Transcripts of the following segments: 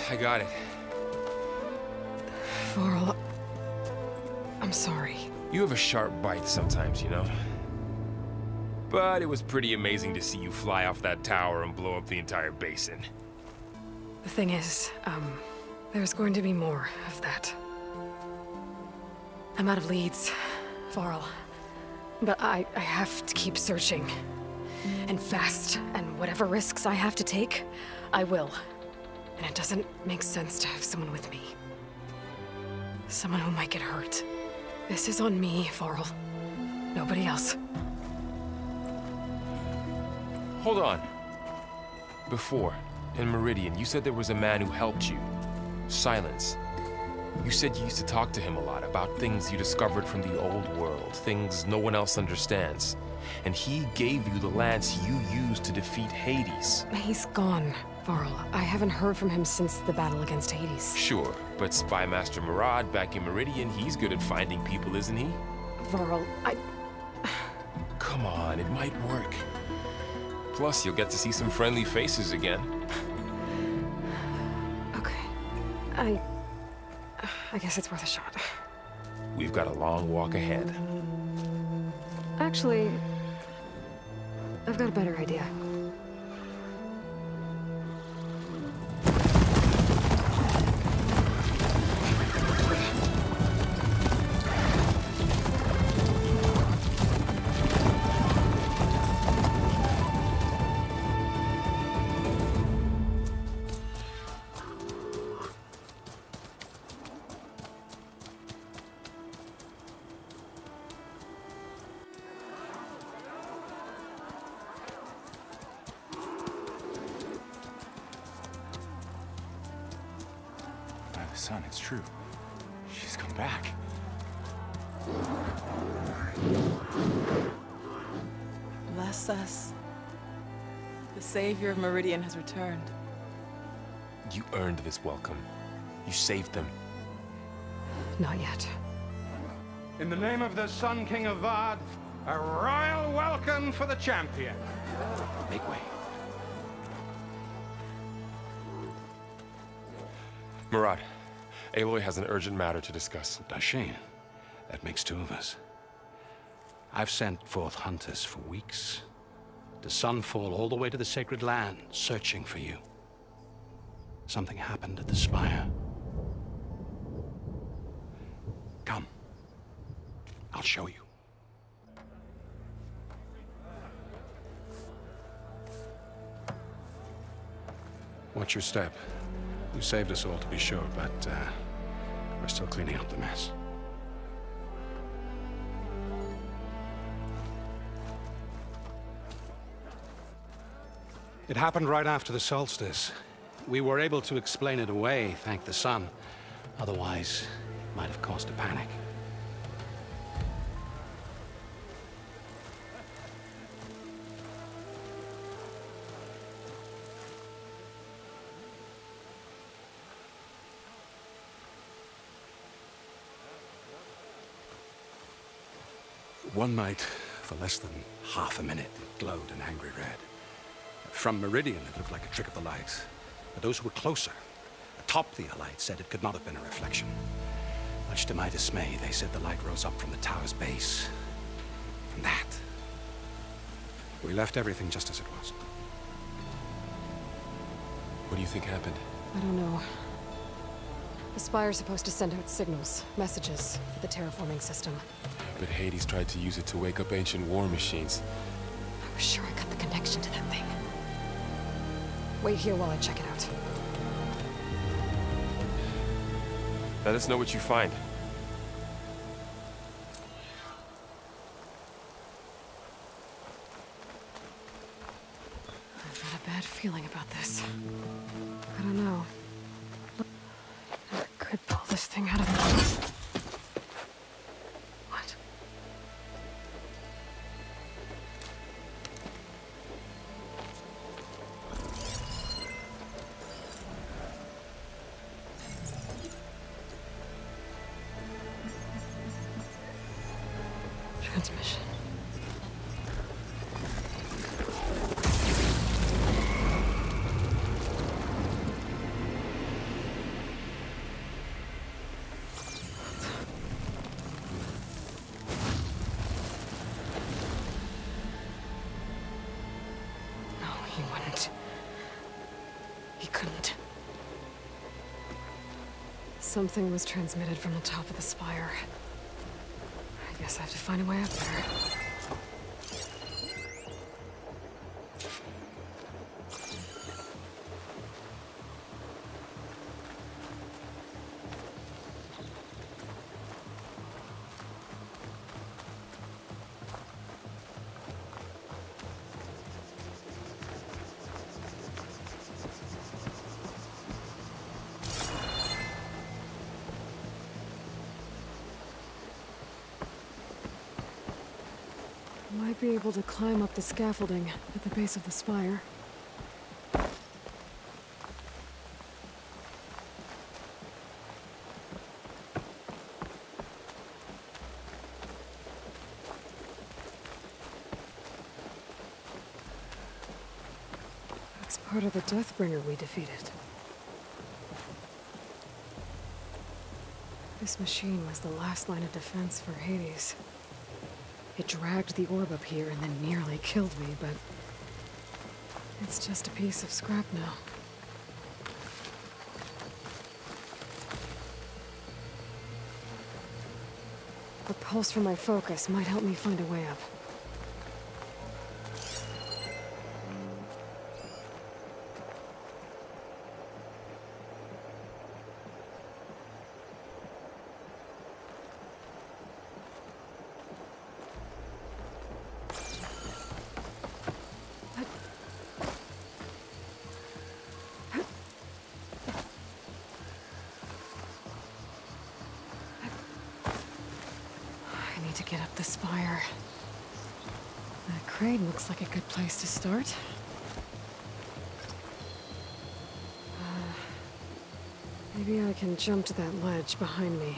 I got it. Varl, I'm sorry. You have a sharp bite sometimes, you know? But it was pretty amazing to see you fly off that tower and blow up the entire basin. The thing is, there's going to be more of that. I'm out of leads, Varl. But I have to keep searching. And fast, and whatever risks I have to take, I will. And it doesn't make sense to have someone with me. Someone who might get hurt. This is on me, Varl. Nobody else. Hold on. Before, in Meridian, you said there was a man who helped you. Sylens. You said you used to talk to him a lot about things you discovered from the old world, things no one else understands. And he gave you the lance you used to defeat Hades. He's gone, Varl. I haven't heard from him since the battle against Hades. Sure, but Spy Master Murad back in Meridian, he's good at finding people, isn't he? Varl, Come on, it might work. Plus, you'll get to see some friendly faces again. Okay. I guess it's worth a shot. We've got a long walk ahead. Actually, I've got a better idea. Son, it's true. She's come back. Bless us. The savior of Meridian has returned. You earned this welcome. You saved them. Not yet. In the name of the Sun King of Vard, a royal welcome for the champion. Make way. Murad, Aloy has an urgent matter to discuss. Does she? That makes two of us. I've sent forth hunters for weeks. To Sunfall all the way to the Sacred Land, searching for you. Something happened at the Spire. Come. I'll show you. Watch your step. You saved us all, to be sure, but we're still cleaning up the mess. It happened right after the solstice. We were able to explain it away, thank the sun. Otherwise, it might have caused a panic. One night, for less than half a minute, it glowed an angry red. From Meridian, it looked like a trick of the light. But those who were closer, atop the Allied, said it could not have been a reflection. Much to my dismay, they said the light rose up from the tower's base. From that. We left everything just as it was. What do you think happened? I don't know. The Spire's supposed to send out signals, messages, for the terraforming system. But Hades tried to use it to wake up ancient war machines. I was sure I got the connection to that thing. Wait here while I check it out. Let us know what you find. I've got a bad feeling about this. I don't know. I could pull this thing out of the... What? transmission. No, he wouldn't. He couldn't. Something was transmitted from the top of the spire. I guess I have to find a way up there. Might be able to climb up the scaffolding at the base of the spire. That's part of the Deathbringer we defeated. This machine was the last line of defense for Hades. It dragged the orb up here and then nearly killed me, but it's just a piece of scrap now. A pulse from my focus might help me find a way up. To get up the spire. That crane looks like a good place to start. Maybe I can jump to that ledge behind me.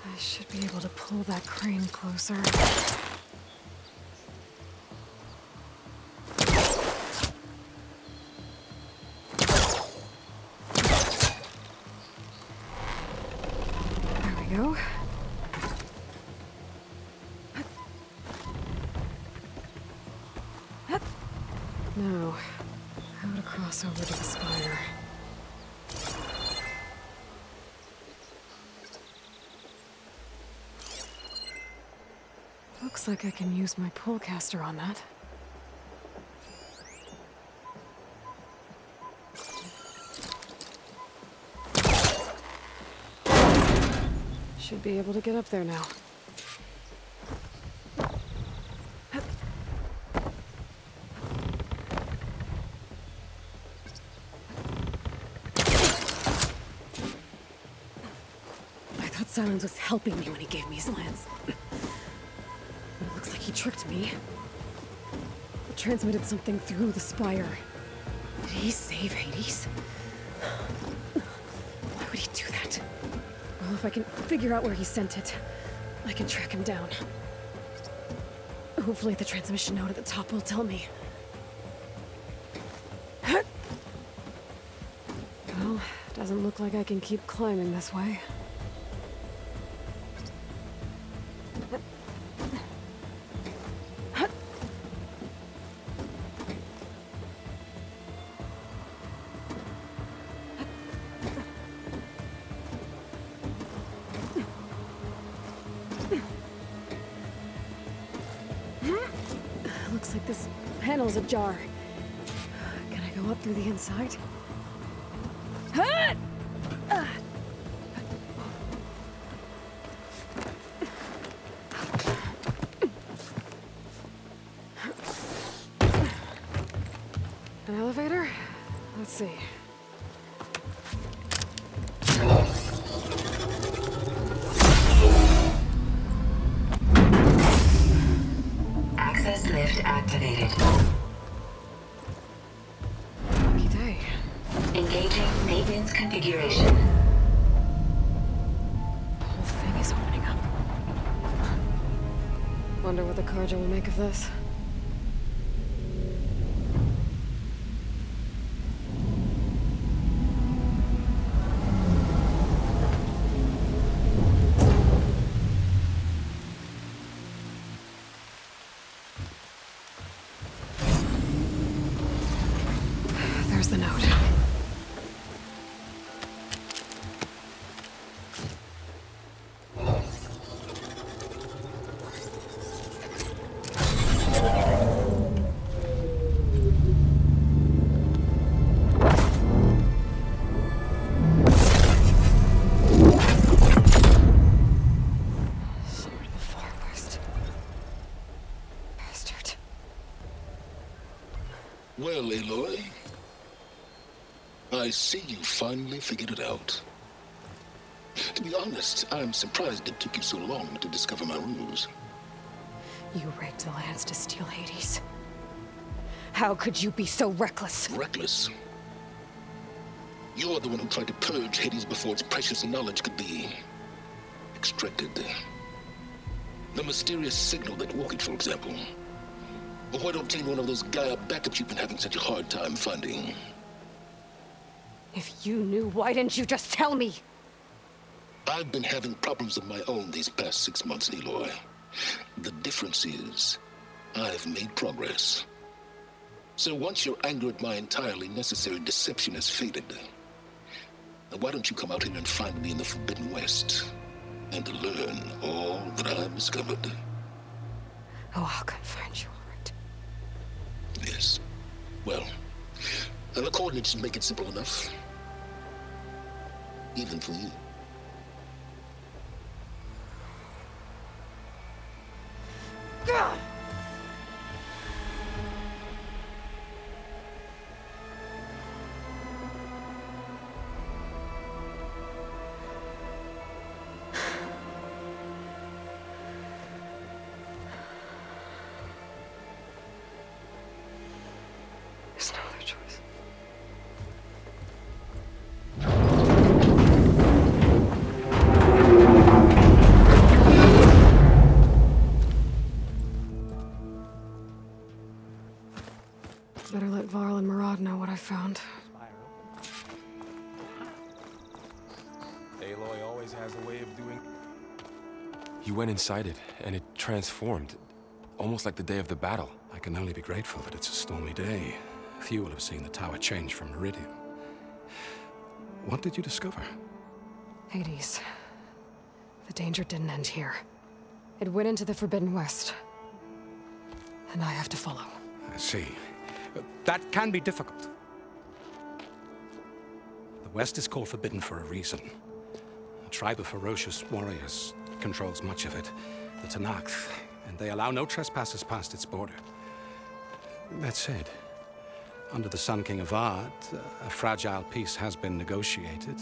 I should be able to pull that crane closer. There we go. Now, how to cross over to the spire. Looks like I can use my pullcaster on that. Should be able to get up there now. I thought Sylens was helping me when he gave me his lance. It looks like he tricked me. He transmitted something through the spire. Did he save Hades? Why would he do that? Well, if I can figure out where he sent it, I can track him down. Hopefully the transmission node at the top will tell me. Doesn't look like I can keep climbing this way. Looks like this panel's ajar. Can I go up through the inside? An elevator? Let's see. Access lift activated. Lucky day. Engaging maintenance configuration. The whole thing is opening up. Wonder what the Carja will make of this. There's the note. Somewhere to the far west. Bastard. Well, Aloy, I see you finally figured it out. To be honest, I'm surprised it took you so long to discover my ruse. You rigged the lands to steal Hades. How could you be so reckless? Reckless? You're the one who tried to purge Hades before its precious knowledge could be extracted. The mysterious signal that woke it, for example. Or why don't obtain one of those GAIA backups you've been having such a hard time finding? If you knew, why didn't you just tell me? I've been having problems of my own these past 6 months, Aloy. The difference is, I've made progress. So once your anger at my entirely necessary deception has faded, why don't you come out here and find me in the Forbidden West, and learn all that I've discovered? Oh, I'll come find you, all right. Yes. Well, and the coordinates make it simple enough. Even for you. Gah! There's no other choice. Better let Varl and Murad know what I found. Aloy always has a way of doing... You went inside it, and it transformed. Almost like the day of the battle. I can only be grateful that it's a stormy day. Few will have seen the tower change from Meridian. What did you discover? Hades. The danger didn't end here. It went into the Forbidden West. And I have to follow. I see. That can be difficult. The West is called Forbidden for a reason. A tribe of ferocious warriors controls much of it, the Tenakth, and they allow no trespassers past its border. That said, under the Sun King of Vard, a fragile peace has been negotiated,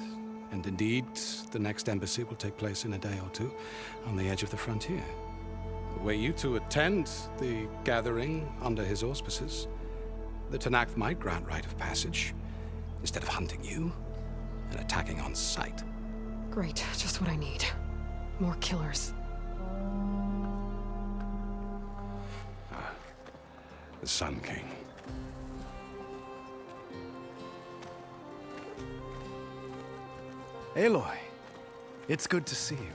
and indeed, the next embassy will take place in a day or two on the edge of the frontier. Were you to attend the gathering under his auspices, the Tenakth might grant right of passage, instead of hunting you and attacking on sight. Great, just what I need. More killers. The Sun King. Aloy, it's good to see you.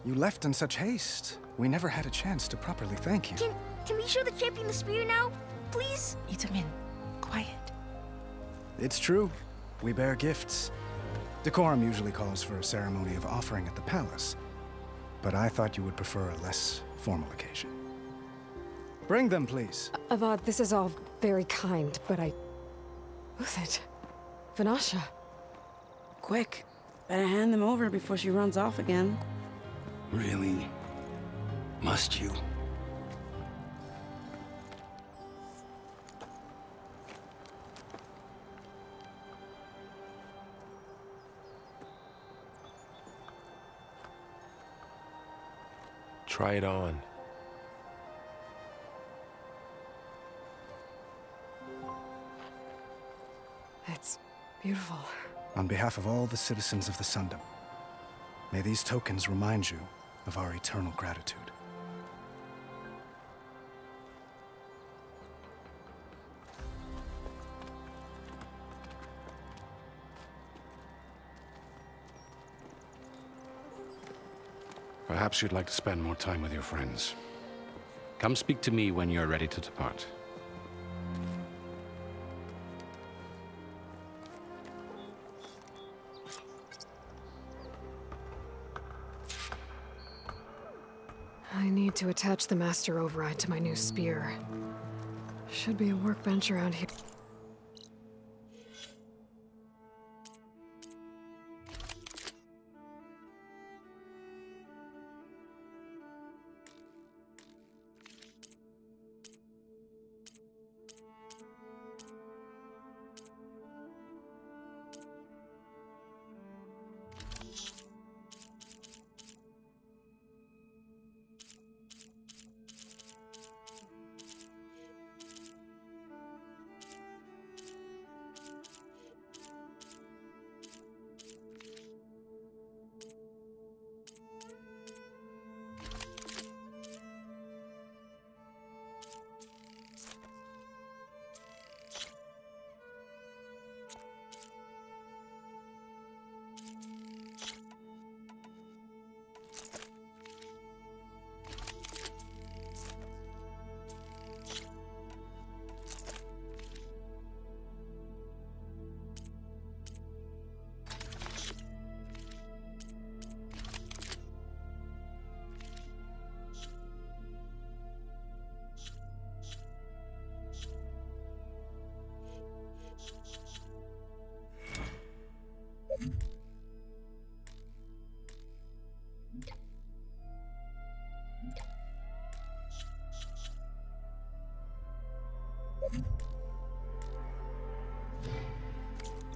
You left in such haste. We never had a chance to properly thank you. Can we show the champion the spear now? Please? Itamin, quiet. It's true. We bear gifts. Decorum usually calls for a ceremony of offering at the palace, but I thought you would prefer a less formal occasion. Bring them, please. Avad, this is all very kind, but Who's it? Vanasha. Quick. Better hand them over before she runs off again. Really? Must you? Try it on. It's beautiful. On behalf of all the citizens of the Sundom, may these tokens remind you of our eternal gratitude. Perhaps you'd like to spend more time with your friends. Come speak to me when you're ready to depart. I need to attach the master override to my new spear. Should be a workbench around here.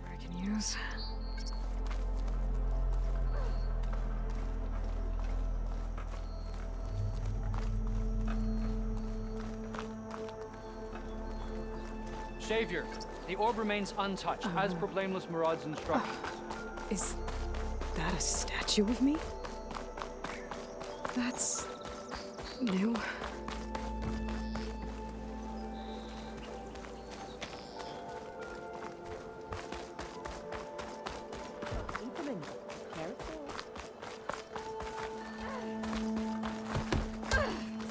I can use. Savior, the orb remains untouched, as per Blameless Murad's instructions. Is that a statue of me? That's new.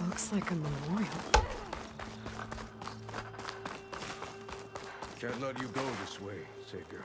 Looks like a memorial. Can't let you go this way, Savior.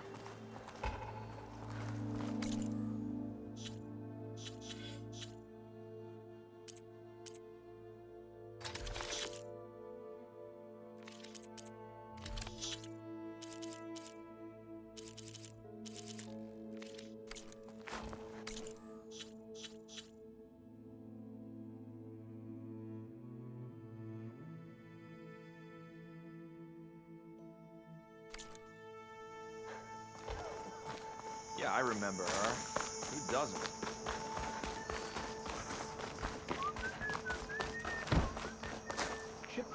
Yeah, I remember her. Who doesn't? Chip.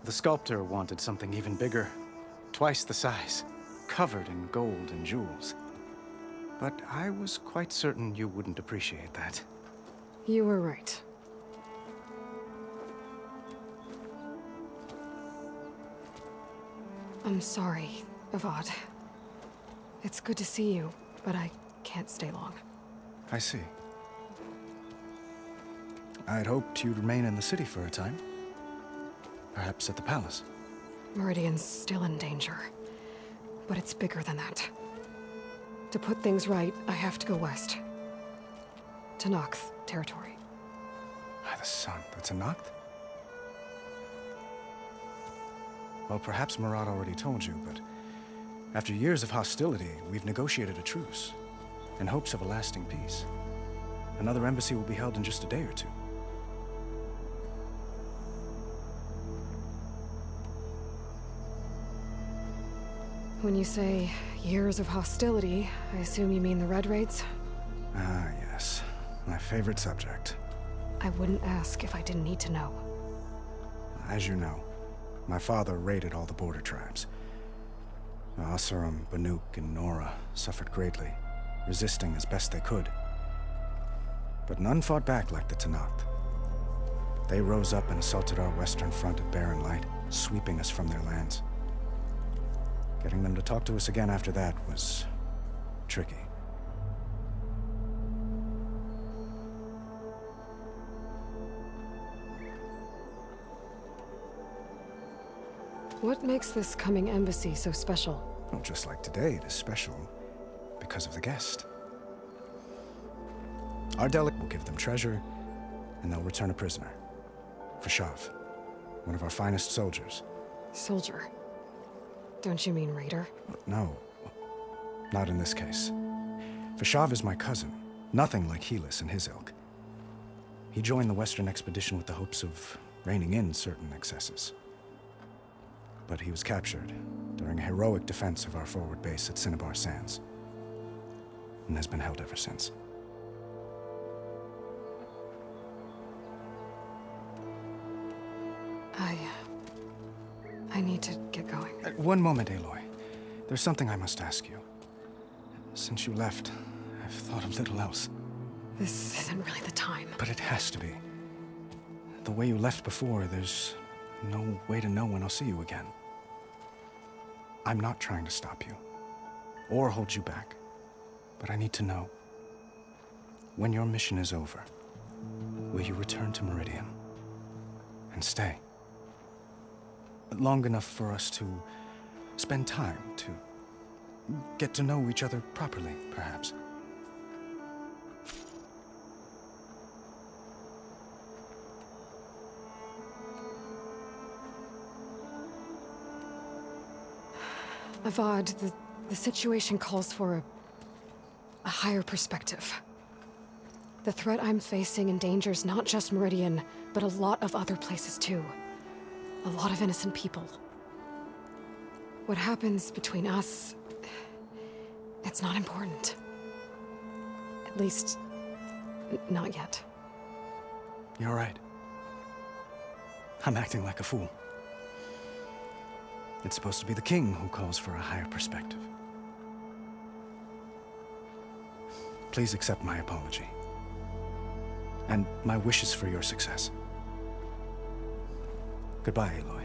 The sculptor wanted something even bigger, twice the size, covered in gold and jewels. But I was quite certain you wouldn't appreciate that. You were right. I'm sorry, Avad. It's good to see you, but I can't stay long. I see. I'd hoped you'd remain in the city for a time. Perhaps at the palace. Meridian's still in danger. But it's bigger than that. To put things right, I have to go west. Tenakth territory. By the sun, the Tenakth? Well, perhaps Murad already told you, but after years of hostility, we've negotiated a truce, in hopes of a lasting peace. Another embassy will be held in just a day or two. When you say years of hostility, I assume you mean the Red Raids? Ah, yes. My favorite subject. I wouldn't ask if I didn't need to know. As you know, my father raided all the border tribes. Asurum, Banuk, and Nora suffered greatly, resisting as best they could. But none fought back like the Tenakth. They rose up and assaulted our western front at Barren Light, sweeping us from their lands. Getting them to talk to us again after that was tricky. What makes this coming embassy so special? Well, just like today, it is special because of the guest. Our delegate will give them treasure, and they'll return a prisoner. Fashav, one of our finest soldiers. Soldier? Don't you mean raider? No, not in this case. Fashav is my cousin, nothing like Helis and his ilk. He joined the Western expedition with the hopes of reining in certain excesses. But he was captured during a heroic defense of our forward base at Cinnabar Sands, and has been held ever since. I need to get going. One moment, Aloy. There's something I must ask you. Since you left, I've thought of little else. This isn't really the time. But it has to be. The way you left before, there's no way to know when I'll see you again. I'm not trying to stop you, or hold you back, but I need to know. When your mission is over, will you return to Meridian? And stay? Long enough for us to spend time, to get to know each other properly, perhaps. Avad, the situation calls for a higher perspective. The threat I'm facing endangers not just Meridian, but a lot of other places too. A lot of innocent people. What happens between us, it's not important. At least, not yet. You're right. I'm acting like a fool. It's supposed to be the king who calls for a higher perspective. Please accept my apology. And my wishes for your success. Goodbye, Aloy.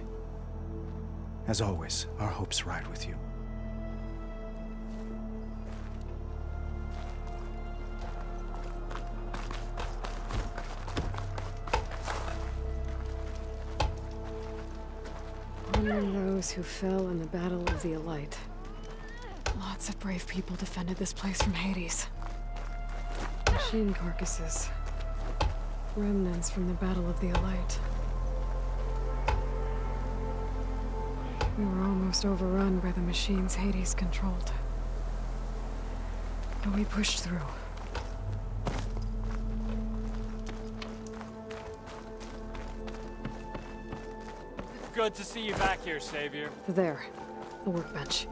As always, our hopes ride with you. Honoring those who fell in the Battle of the Elite. Lots of brave people defended this place from Hades. Machine carcasses. Remnants from the Battle of the Elite. We were almost overrun by the machines Hades controlled. But we pushed through. Good to see you back here, Savior. There, the workbench.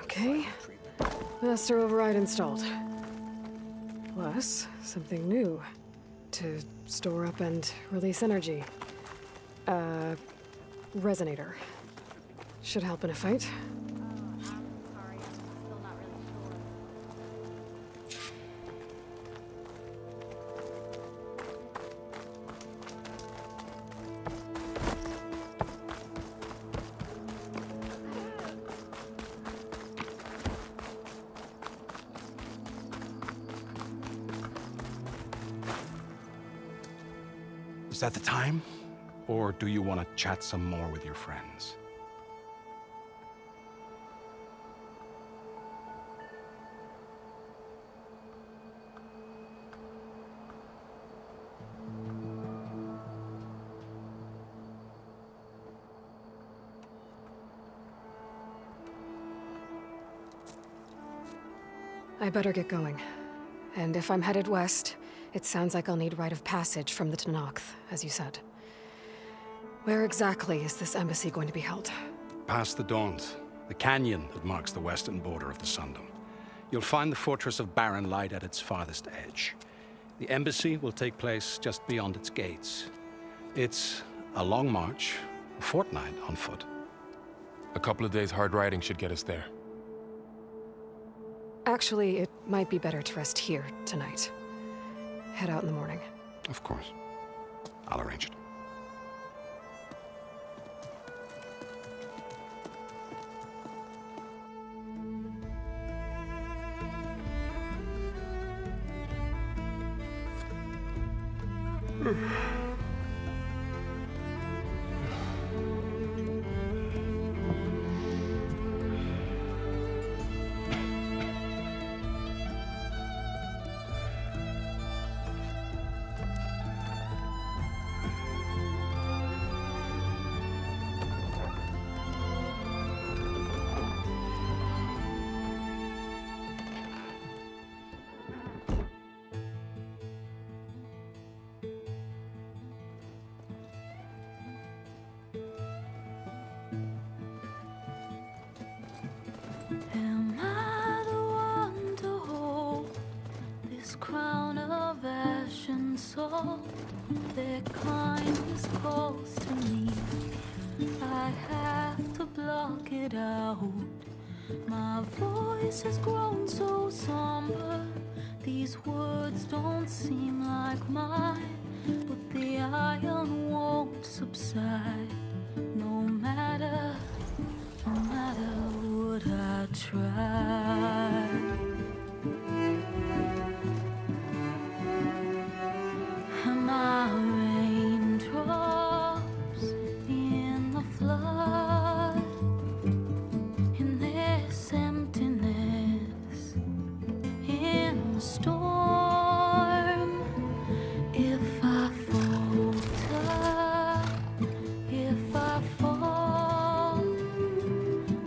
Okay, master override installed. Plus, something new. To store up and release energy. Resonator. Should help in a fight. Is that the time? Or do you want to chat some more with your friends? I better get going. And if I'm headed west, it sounds like I'll need rite of passage from the Tenakth, as you said. Where exactly is this embassy going to be held? Past the Daunt, the canyon that marks the western border of the Sundom. You'll find the fortress of Barren Light at its farthest edge. The embassy will take place just beyond its gates. It's a long march, a fortnight on foot. A couple of days hard riding should get us there. Actually, it might be better to rest here tonight. Head out in the morning. Of course. I'll arrange it. Am I the one to hold this crown of ash and salt? Their kindness calls to me. I have to block it out. My voice has grown so somber. These words don't seem like mine, but the iron won't subside. No matter what I try. Am I raindrops in the flood? In this emptiness, in the storm. If I falter, if I fall,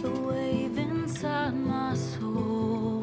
the wave inside my soul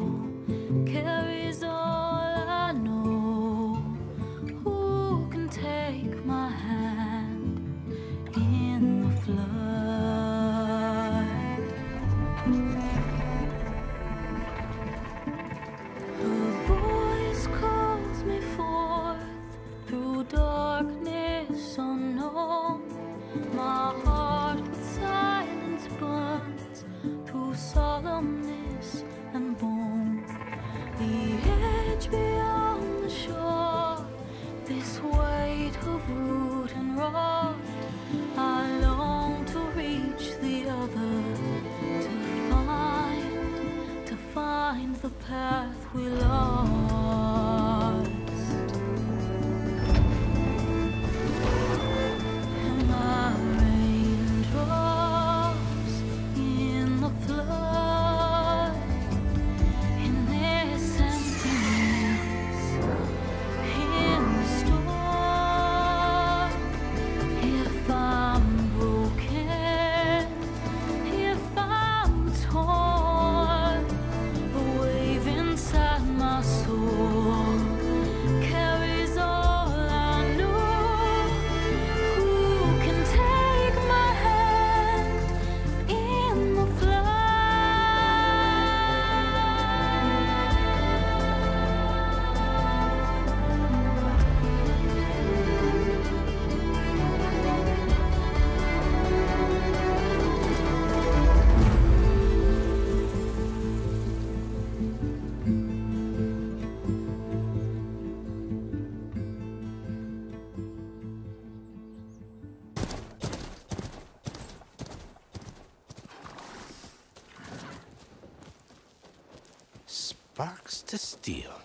Sparks to steel.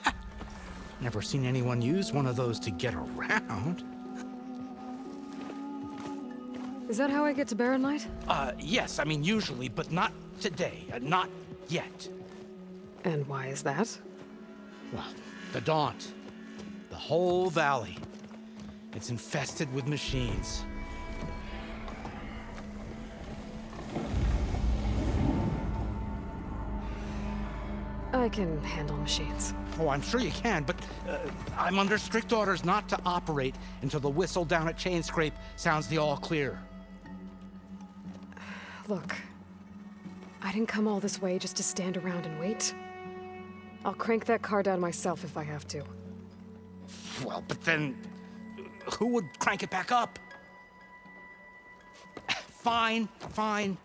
Ha! Never seen anyone use one of those to get around. Is that how I get to Barren Light? Yes, I mean usually, but not today. Not yet. And why is that? Well, the Daunt. The whole valley. It's infested with machines. I can handle machines. Oh, I'm sure you can, but I'm under strict orders not to operate until the whistle down at Chainscrape sounds the all clear. Look, I didn't come all this way just to stand around and wait. I'll crank that car down myself if I have to. Well, but then who would crank it back up? Fine, fine.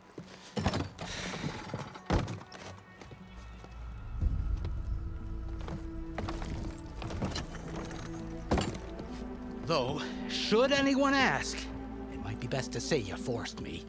Though, should anyone ask, it might be best to say you forced me.